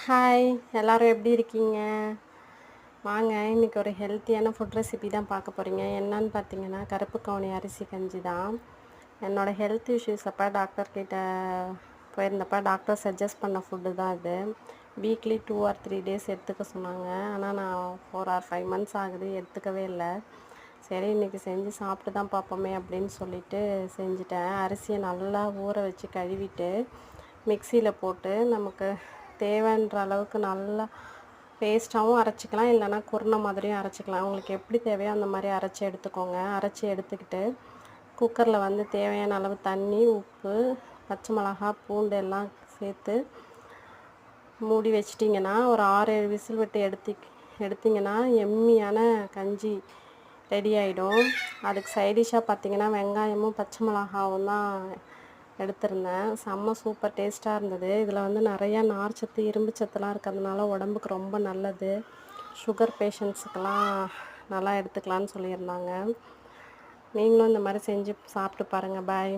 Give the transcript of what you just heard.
Hi எல்லாரும் எப்படி இருக்கீங்க? வாங்க இன்னைக்கு ஒரு ஹெல்த்தியான ஃபுட் ரெசிபி தான் பார்க்க போகிறீங்க. என்னன்னு பார்த்தீங்கன்னா கருப்பு கவுனி அரிசி கஞ்சி தான். என்னோடய ஹெல்த் இஷ்யூஸ் அப்போ டாக்டர் கிட்ட போயிருந்தப்போ டாக்டர் சஜஸ்ட் பண்ண ஃபுட்டு தான் இது. வீக்லி 2 or 3 days எடுத்துக்க சொன்னாங்க. ஆனால் நான் 4 or 5 months ஆகுது எடுத்துக்கவே இல்லை. சரி இன்றைக்கி செஞ்சு சாப்பிட்டு தான் பார்ப்போமே அப்படின்னு சொல்லிட்டு செஞ்சுட்டேன். அரிசியை நல்லா ஊற வச்சு கழுவிட்டு மிக்சியில் போட்டு நமக்கு தேவைன்ற அளவுக்கு நல்லா பேஸ்ட்டாகவும் அரைச்சிக்கலாம், இல்லைனா குருணை மாதிரியும் அரைச்சிக்கலாம். உங்களுக்கு எப்படி தேவையோ அந்த மாதிரி அரைச்சி எடுத்துக்கோங்க. அரைச்சி எடுத்துக்கிட்டு குக்கரில் வந்து தேவையான அளவு தண்ணி, உப்பு, பச்சை மிளகா, பூண்டு எல்லாம் சேர்த்து மூடி வச்சிட்டிங்கன்னா ஒரு 6-7 விசில் விட்டு எடுத்திங்கன்னா எம்மியான கஞ்சி ரெடி ஆகிடும். அதுக்கு சைடிஷ்ஷாக பார்த்திங்கன்னா வெங்காயமும் பச்சை மிளகாவும் தான் எடுத்திருந்தேன். செம்ம சூப்பர் டேஸ்ட்டாக இருந்தது. இதில் வந்து நிறையா நார்ச்சத்து, இரும்பு சத்துலாம் இருக்கிறதுனால உடம்புக்கு ரொம்ப நல்லது. சுகர் பேஷண்ட்ஸுக்கெல்லாம் நல்லா எடுத்துக்கலான்னு சொல்லியிருந்தாங்க. நீங்களும் இந்த மாதிரி செஞ்சு சாப்பிட்டு பாருங்கள். பாய்.